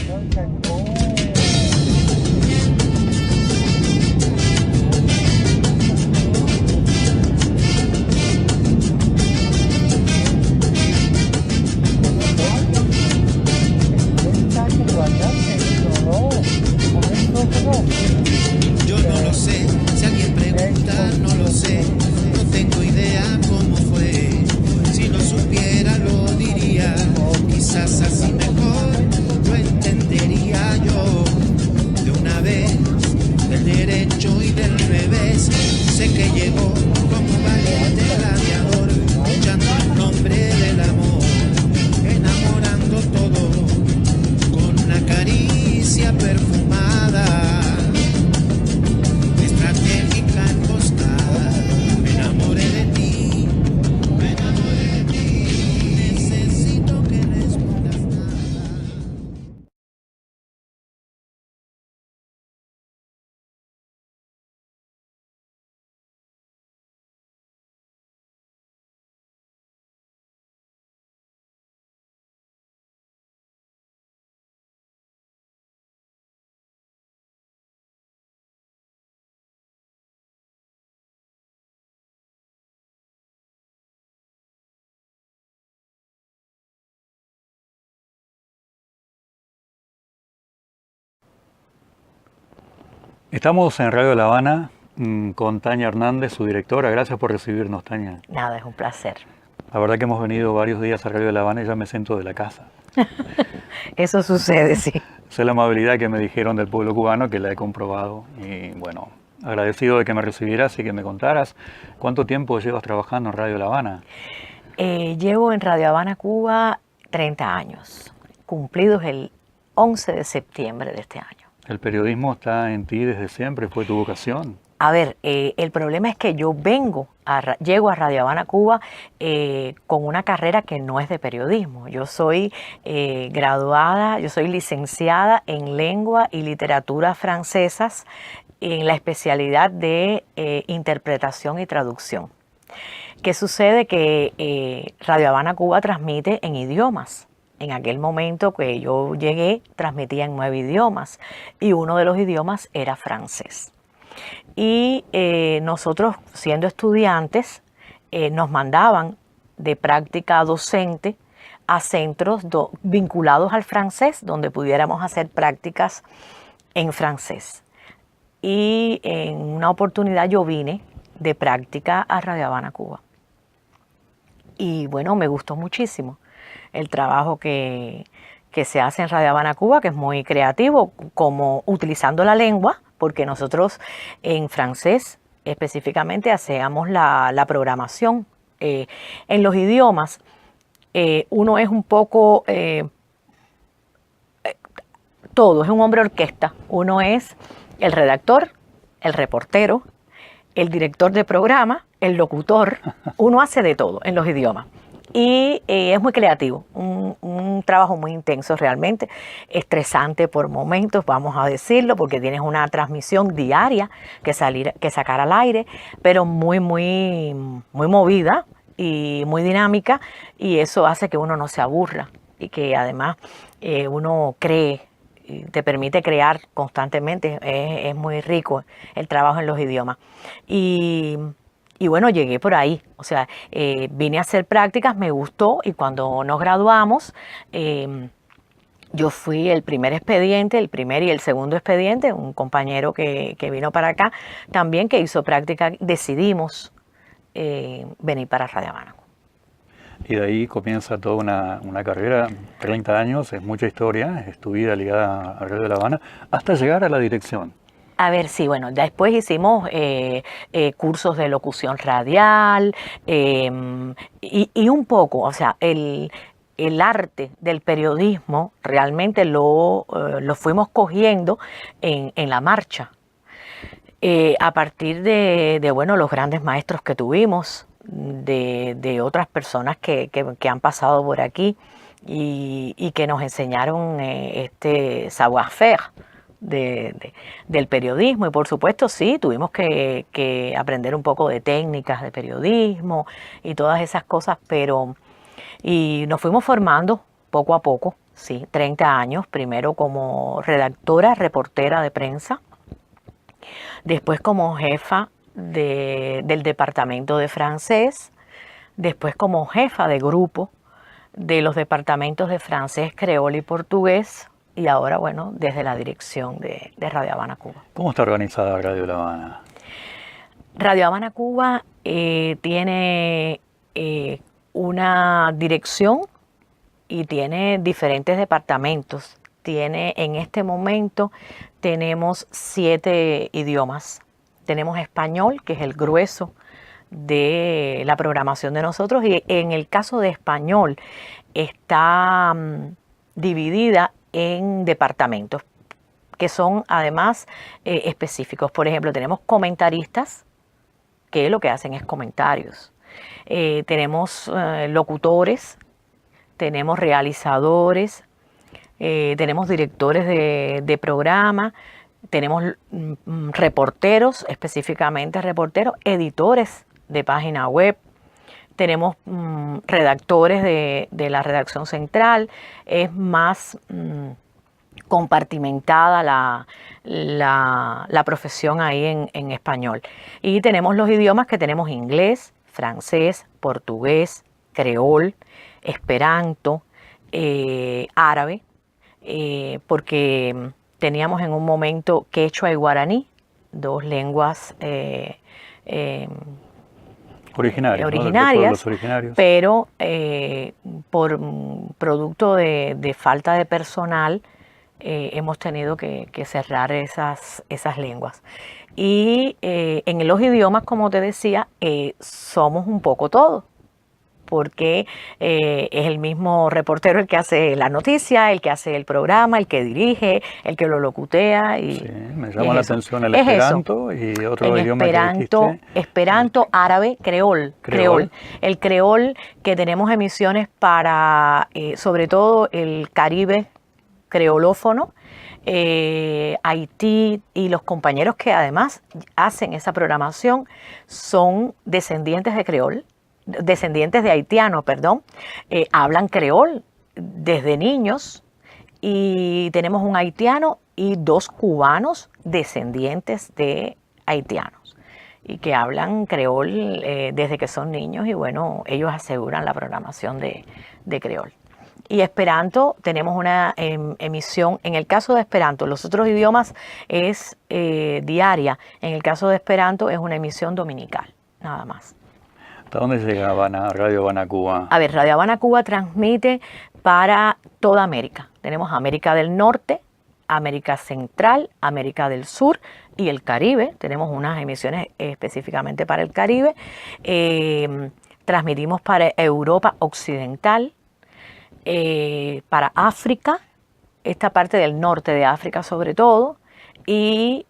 Yo no lo sé, si alguien pregunta, no lo sé, no tengo idea cómo fue. Si lo supiera lo diría, quizás así mejor lo entendería yo. De una vez, del derecho y del revés, sé que llegó como valiente gladiador, luchando en nombre del amor, enamorando todo con una caricia perfumada, estratégica emboscada. Me enamoré de ti, me enamoré de ti, necesito que respondas nada. Estamos en Radio La Habana con Tania Hernández, su directora. Gracias por recibirnos, Tania. Nada, es un placer. La verdad que hemos venido varios días a Radio La Habana y ya me siento de la casa. Eso sucede, sí. Sé la amabilidad que me dijeron del pueblo cubano, que la he comprobado. Y bueno, agradecido de que me recibieras y que me contaras cuánto tiempo llevas trabajando en Radio La Habana. Llevo en Radio Habana, Cuba, 30 años, cumplidos el 11 de septiembre de este año. El periodismo está en ti desde siempre, fue tu vocación. A ver, el problema es que yo llego a Radio Habana, Cuba, con una carrera que no es de periodismo. Yo soy graduada, yo soy licenciada en lengua y literatura francesas en la especialidad de interpretación y traducción. ¿Qué sucede? Que Radio Habana, Cuba transmite en idiomas. En aquel momento que yo llegué, transmitía en 9 idiomas y uno de los idiomas era francés. Y nosotros, siendo estudiantes, nos mandaban de práctica docente a centros vinculados al francés, donde pudiéramos hacer prácticas en francés. Y en una oportunidad yo vine de práctica a Radio Habana, Cuba. Y bueno, me gustó muchísimo el trabajo que se hace en Radio Habana, Cuba, que es muy creativo, como utilizando la lengua, porque nosotros en francés específicamente hacíamos la programación. En los idiomas uno es un poco todo, es un hombre orquesta. Uno es el redactor, el reportero, el director de programa, el locutor. Uno hace de todo en los idiomas. Y es muy creativo, un trabajo muy intenso realmente, estresante por momentos, vamos a decirlo, porque tienes una transmisión diaria que sacar al aire, pero muy movida y muy dinámica, y eso hace que uno no se aburra y que además uno cree, te permite crear constantemente. Es muy rico el trabajo en los idiomas. Y bueno, llegué por ahí, o sea, vine a hacer prácticas, me gustó, y cuando nos graduamos, yo fui el primer expediente, el primer y el segundo expediente, un compañero que vino para acá también, que hizo práctica, decidimos venir para Radio Habana. Y de ahí comienza toda una carrera, 30 años, es mucha historia, es tu vida ligada a Radio La Habana, hasta llegar a la dirección. A ver, sí, bueno, después hicimos cursos de locución radial y un poco, o sea, el arte del periodismo realmente lo fuimos cogiendo en la marcha. A partir de bueno, los grandes maestros que tuvimos, de otras personas que han pasado por aquí y que nos enseñaron este savoir-faire del periodismo. Y por supuesto sí, tuvimos que aprender un poco de técnicas de periodismo y todas esas cosas, y nos fuimos formando poco a poco, sí, 30 años, primero como redactora, reportera de prensa, después como jefa del departamento de francés, después como jefa de grupo de los departamentos de francés, creol y portugués, y ahora, bueno, desde la dirección de Radio Habana Cuba. ¿Cómo está organizada Radio La Habana? Radio Habana Cuba tiene una dirección y tiene diferentes departamentos. En este momento tenemos 7 idiomas. Tenemos español, que es el grueso de la programación de nosotros, y en el caso de español está dividida en departamentos que son además específicos. Por ejemplo, tenemos comentaristas, que lo que hacen es comentarios. Tenemos locutores, tenemos realizadores, tenemos directores de programa, tenemos reporteros, específicamente reporteros, editores de página web, tenemos redactores de la redacción central. Es más compartimentada la profesión ahí en español. Y tenemos los idiomas que tenemos: inglés, francés, portugués, creol, esperanto, árabe, porque teníamos en un momento quechua y guaraní, 2 lenguas originarias, ¿no? De pueblos originarios. Pero por producto de falta de personal, hemos tenido que cerrar esas lenguas. Y en los idiomas, como te decía, somos un poco todo, porque es el mismo reportero el que hace la noticia, el que hace el programa, el que dirige, el que lo locutea. Y, sí, me llama la atención el esperanto y otro idioma que dijiste. Esperanto, árabe, creol. El creol, que tenemos emisiones para, sobre todo, el Caribe creolófono, Haití, y los compañeros que además hacen esa programación son descendientes de haitianos, hablan creol desde niños, y tenemos un haitiano y 2 cubanos descendientes de haitianos y que hablan creol desde que son niños, y bueno, ellos aseguran la programación de creol. Y esperanto, tenemos una emisión. En el caso de esperanto, los otros idiomas es diaria. En el caso de esperanto es una emisión dominical, nada más. ¿Hasta dónde llega Radio Habana Cuba? A ver, Radio Habana Cuba transmite para toda América. Tenemos América del Norte, América Central, América del Sur y el Caribe. Tenemos unas emisiones específicamente para el Caribe. Transmitimos para Europa Occidental, para África, esta parte del norte de África sobre todo, y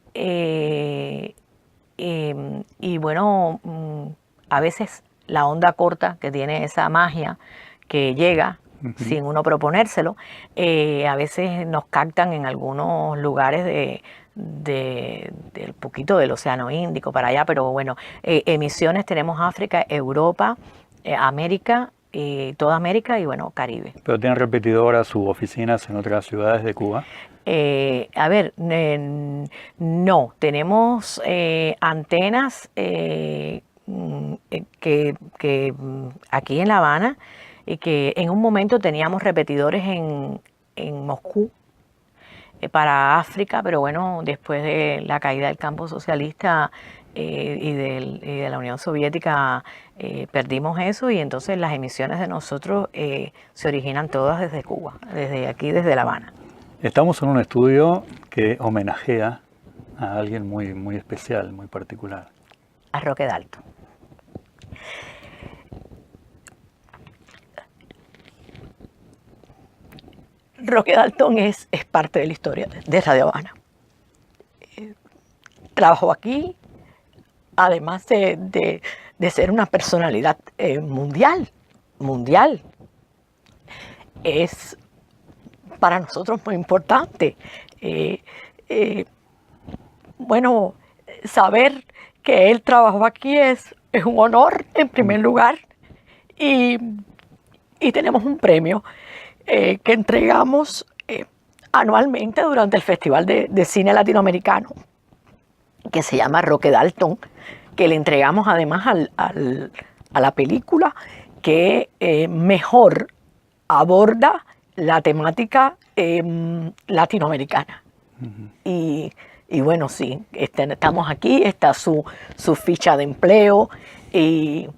bueno, a veces la onda corta, que tiene esa magia que llega sin uno proponérselo, a veces nos captan en algunos lugares del poquito del Océano Índico para allá, pero bueno, emisiones tenemos África, Europa, América, toda América y bueno, Caribe. ¿Pero tienen repetidoras u oficinas en otras ciudades de Cuba? A ver, no, tenemos antenas que aquí en La Habana, y que en un momento teníamos repetidores en Moscú para África, pero bueno, después de la caída del campo socialista y de la Unión Soviética, perdimos eso, y entonces las emisiones de nosotros se originan todas desde Cuba, desde aquí, desde La Habana. Estamos en un estudio que homenajea a alguien muy, muy especial, muy particular. A Roque Dalton. Roque Dalton es parte de la historia de Radio Habana. Trabajó aquí, además de ser una personalidad mundial. Es para nosotros muy importante. Bueno, saber que él trabajó aquí es un honor, en primer lugar, y tenemos un premio. que entregamos anualmente durante el Festival de Cine Latinoamericano, que se llama Roque Dalton, que le entregamos además a la película que mejor aborda la temática latinoamericana. Y bueno, sí, estamos aquí, está su ficha de empleo y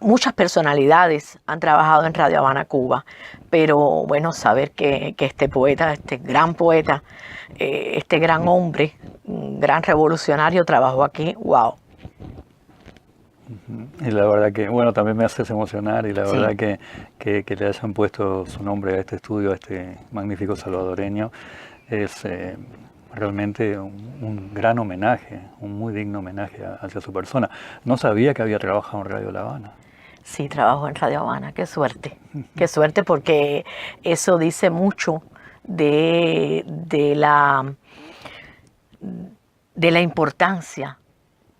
muchas personalidades han trabajado en Radio Habana, Cuba, pero bueno, saber que este poeta, este gran poeta, este gran hombre, un gran revolucionario trabajó aquí, wow. Y la verdad que, bueno, también me haces emocionar y la verdad que le hayan puesto su nombre a este estudio, a este magnífico salvadoreño, es realmente un gran homenaje, un muy digno homenaje hacia su persona. No sabía que había trabajado en Radio La Habana. Sí, trabajo en Radio Habana, qué suerte porque eso dice mucho de la importancia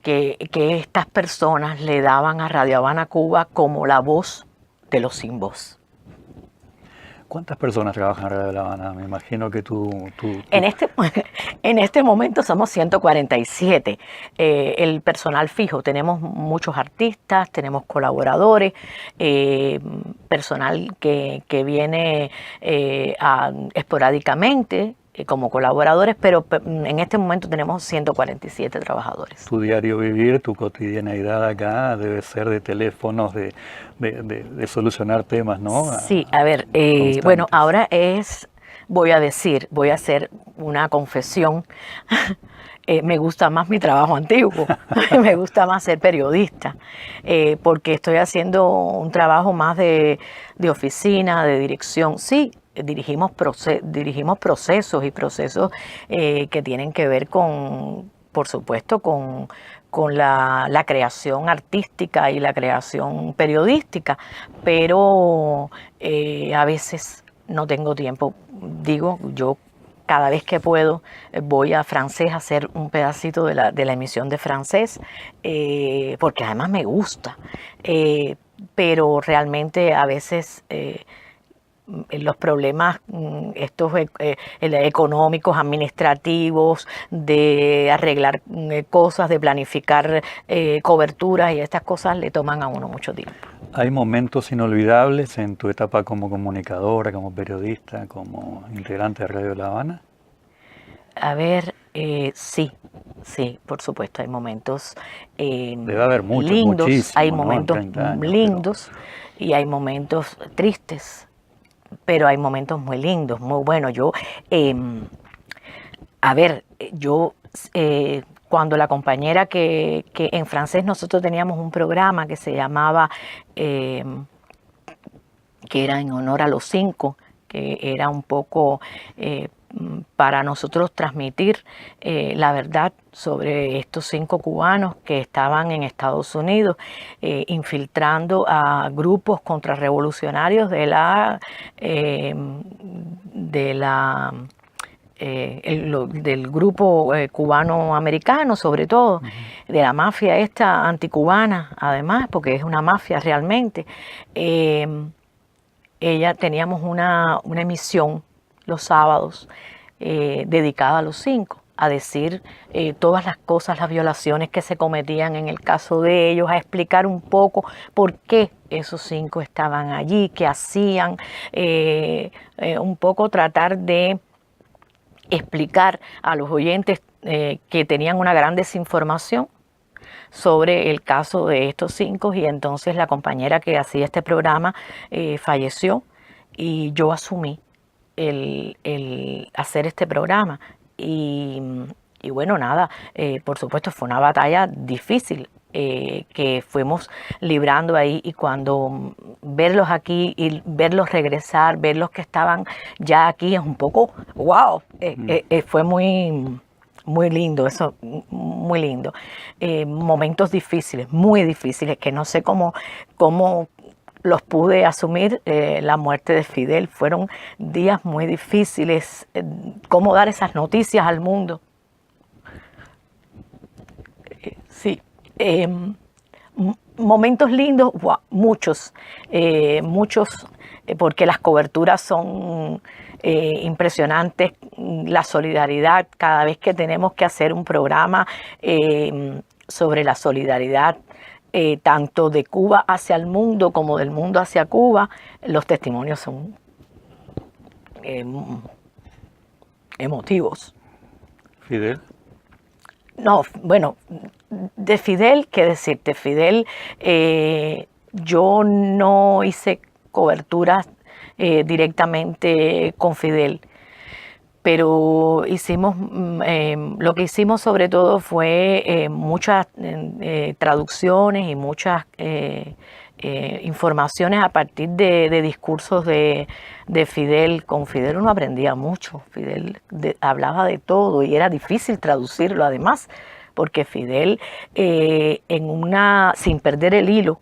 que estas personas le daban a Radio Habana, Cuba, como la voz de los sin voz. ¿Cuántas personas trabajan en Radio La Habana? Me imagino que tú... En este momento somos 147. El personal fijo, tenemos muchos artistas, tenemos colaboradores, personal que viene esporádicamente como colaboradores, pero en este momento tenemos 147 trabajadores. Tu diario vivir, tu cotidianeidad acá debe ser de teléfonos, de solucionar temas, ¿no? Sí, a ver, bueno, ahora voy a hacer una confesión. Me gusta más mi trabajo antiguo, me gusta más ser periodista, porque estoy haciendo un trabajo más de oficina, de dirección. Sí, dirigimos procesos y procesos que tienen que ver con, por supuesto, con la creación artística y la creación periodística, pero a veces no tengo tiempo. Digo, yo cada vez que puedo voy a Francés a hacer un pedacito de la emisión de Francés, porque además me gusta, pero realmente a veces los problemas estos económicos, administrativos, de arreglar cosas, de planificar coberturas y estas cosas le toman a uno mucho tiempo. ¿Hay momentos inolvidables en tu etapa como comunicadora, como periodista, como integrante de Radio La Habana? A ver, sí, por supuesto, hay momentos debe haber muchos, lindos, hay ¿no? momentos años, lindos y hay momentos tristes, pero hay momentos muy lindos, muy buenos. Cuando la compañera que en Francés nosotros teníamos un programa que se llamaba, que era en honor a los 5, que era un poco para nosotros transmitir la verdad sobre estos 5 cubanos que estaban en Estados Unidos infiltrando a grupos contrarrevolucionarios del grupo cubano-americano, sobre todo, de la mafia esta anticubana, además, porque es una mafia realmente. Teníamos una emisión los sábados dedicada a los 5, a decir todas las cosas, las violaciones que se cometían en el caso de ellos, a explicar un poco por qué esos 5 estaban allí, qué hacían, un poco tratar de explicar a los oyentes que tenían una gran desinformación sobre el caso de estos 5, y entonces la compañera que hacía este programa falleció y yo asumí el hacer este programa y bueno, nada, por supuesto fue una batalla difícil que fuimos librando ahí, y cuando verlos aquí y verlos regresar, ver los que estaban ya aquí, es un poco wow, fue muy lindo, eso, muy lindo. Momentos difíciles, muy difíciles, que no sé cómo los pude asumir. La muerte de Fidel, fueron días muy difíciles, cómo dar esas noticias al mundo. Sí, momentos lindos, muchos, porque las coberturas son impresionantes, la solidaridad, cada vez que tenemos que hacer un programa sobre la solidaridad, tanto de Cuba hacia el mundo como del mundo hacia Cuba, los testimonios son emotivos. Fidel. No, bueno, de Fidel, ¿qué decirte? Fidel, yo no hice coberturas directamente con Fidel, pero hicimos, lo que hicimos sobre todo fue muchas traducciones y muchas informaciones a partir de discursos de Fidel. Con Fidel uno aprendía mucho, Fidel hablaba de todo y era difícil traducirlo además, porque Fidel sin perder el hilo,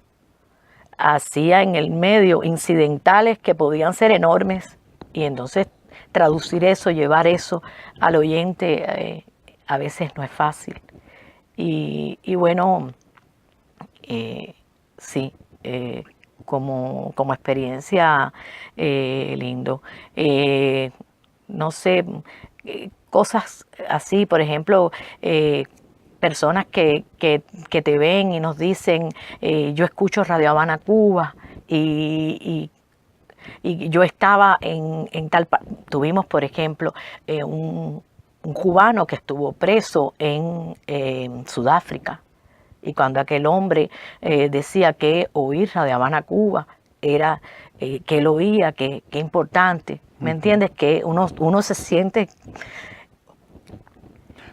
hacía en el medio incidentales que podían ser enormes, y entonces traducir eso, llevar eso al oyente a veces no es fácil. Y bueno, sí, como experiencia lindo. No sé, cosas así, por ejemplo, personas que te ven y nos dicen, yo escucho Radio Habana Cuba y yo estaba en tal... Tuvimos, por ejemplo, un cubano que estuvo preso en Sudáfrica. Y cuando aquel hombre decía que oír Radio Habana Cuba era que él oía, que importante, ¿me entiendes? Que uno se siente...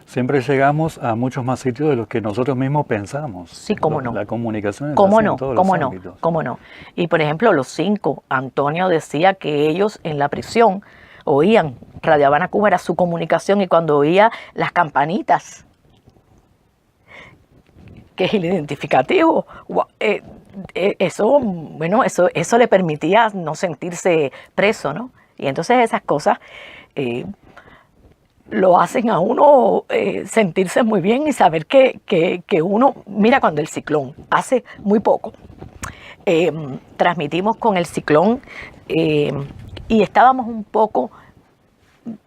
Siempre llegamos a muchos más sitios de los que nosotros mismos pensamos. Sí, cómo no. La comunicación es ¿Cómo así no? en todos ¿Cómo los no? ámbitos. ¿Cómo no? Y por ejemplo, los 5, Antonio decía que ellos en la prisión oían Radio Habana Cuba, era su comunicación, y cuando oía las campanitas, que es el identificativo, eso, bueno, eso le permitía no sentirse preso, ¿no? Y entonces esas cosas lo hacen a uno sentirse muy bien y saber que uno, mira, cuando el ciclón, hace muy poco, transmitimos con el ciclón y estábamos un poco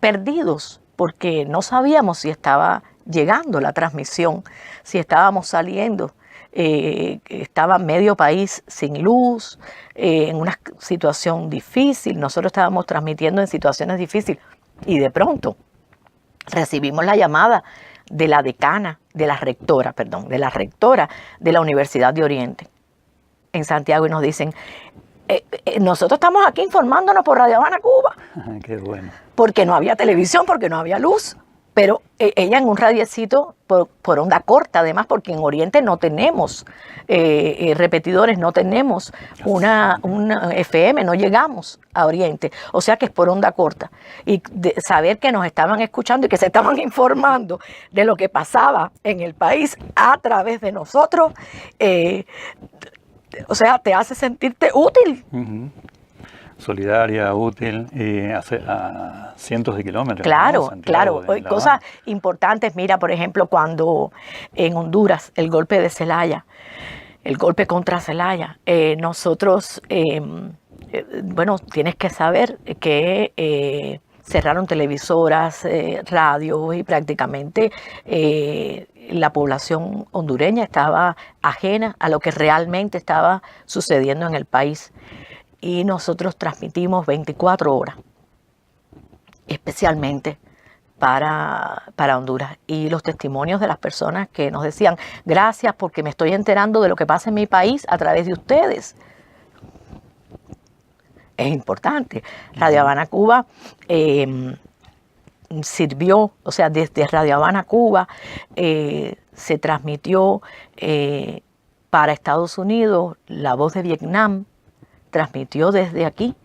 perdidos porque no sabíamos si estaba llegando la transmisión, si estábamos saliendo. Estaba medio país sin luz, en una situación difícil. Nosotros estábamos transmitiendo en situaciones difíciles y de pronto recibimos la llamada de la decana, de la rectora de la Universidad de Oriente en Santiago, y nos dicen, nosotros estamos aquí informándonos por Radio Habana Cuba. Qué bueno. Porque no había televisión, porque no había luz, pero ella en un radiecito por onda corta, además, porque en Oriente no tenemos repetidores, no tenemos una FM, no llegamos a Oriente, o sea que es por onda corta. Y saber que nos estaban escuchando y que se estaban informando de lo que pasaba en el país a través de nosotros, o sea, te hace sentirte útil. Solidaria, útil, y a cientos de kilómetros. Claro, ¿no? claro. Cosas importantes, mira, por ejemplo, cuando en Honduras, el golpe de Zelaya, el golpe contra Zelaya, nosotros, bueno, tienes que saber que cerraron televisoras, radios, y prácticamente la población hondureña estaba ajena a lo que realmente estaba sucediendo en el país. Y nosotros transmitimos 24 horas, especialmente para Honduras. Y los testimonios de las personas que nos decían, gracias porque me estoy enterando de lo que pasa en mi país a través de ustedes. Es importante. Radio Habana Cuba sirvió, o sea, desde Radio Habana Cuba se transmitió para Estados Unidos La Voz de Vietnam, transmitió desde aquí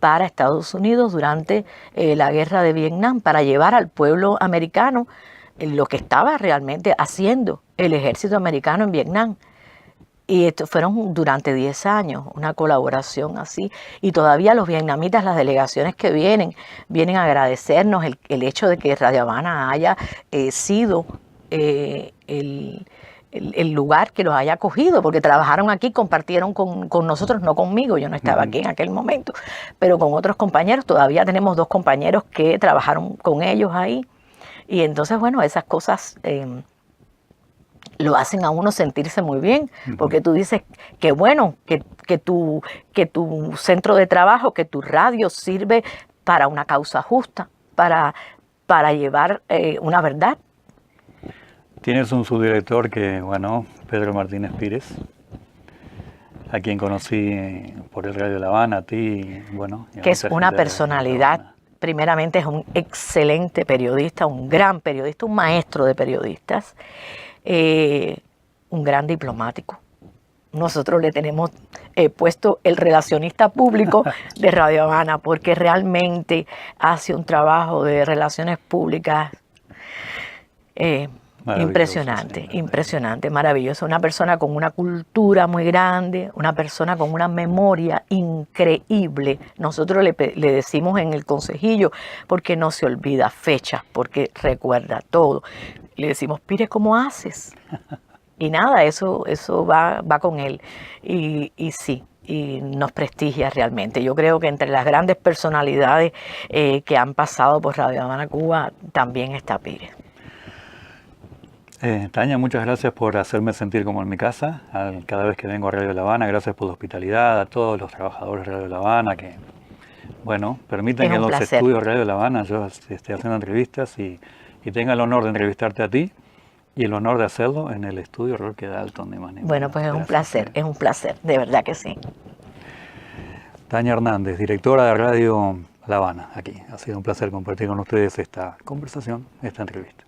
para Estados Unidos durante la guerra de Vietnam, para llevar al pueblo americano lo que estaba realmente haciendo el ejército americano en Vietnam. Y esto fueron durante 10 años, una colaboración así. Y todavía los vietnamitas, las delegaciones que vienen a agradecernos el hecho de que Radio Habana haya sido el lugar que los haya acogido, porque trabajaron aquí, compartieron con nosotros, no conmigo, yo no estaba aquí en aquel momento, pero con otros compañeros. Todavía tenemos 2 compañeros que trabajaron con ellos ahí. Y entonces, bueno, esas cosas lo hacen a uno sentirse muy bien, porque tú dices que bueno, que tu centro de trabajo, que tu radio sirve para una causa justa, para llevar una verdad. Tienes un subdirector que, bueno, Pedro Martínez Pires, a quien conocí por el Radio La Habana, a ti, bueno. Que es una personalidad. Primeramente es un excelente periodista, un gran periodista, un maestro de periodistas, un gran diplomático. Nosotros le tenemos puesto el relacionista público de Radio Habana, porque realmente hace un trabajo de relaciones públicas impresionante, sí, impresionante, maravilloso. Una persona con una cultura muy grande, una persona con una memoria increíble. Nosotros le decimos en el consejillo, porque no se olvida fechas, porque recuerda todo. Le decimos, Pires, ¿cómo haces? Y nada, eso va con él. Y sí, y nos prestigia realmente. Yo creo que entre las grandes personalidades que han pasado por Radio Habana Cuba, también está Pires. Tania, muchas gracias por hacerme sentir como en mi casa cada vez que vengo a Radio La Habana. Gracias por la hospitalidad, a todos los trabajadores de Radio La Habana que, bueno, permiten que en los estudios de Radio La Habana yo esté haciendo entrevistas y tenga el honor de entrevistarte a ti y el honor de hacerlo en el estudio Roque Dalton de Manema. Bueno, pues es un placer, de verdad que sí. Tania Hernández, directora de Radio La Habana, aquí. Ha sido un placer compartir con ustedes esta conversación, esta entrevista.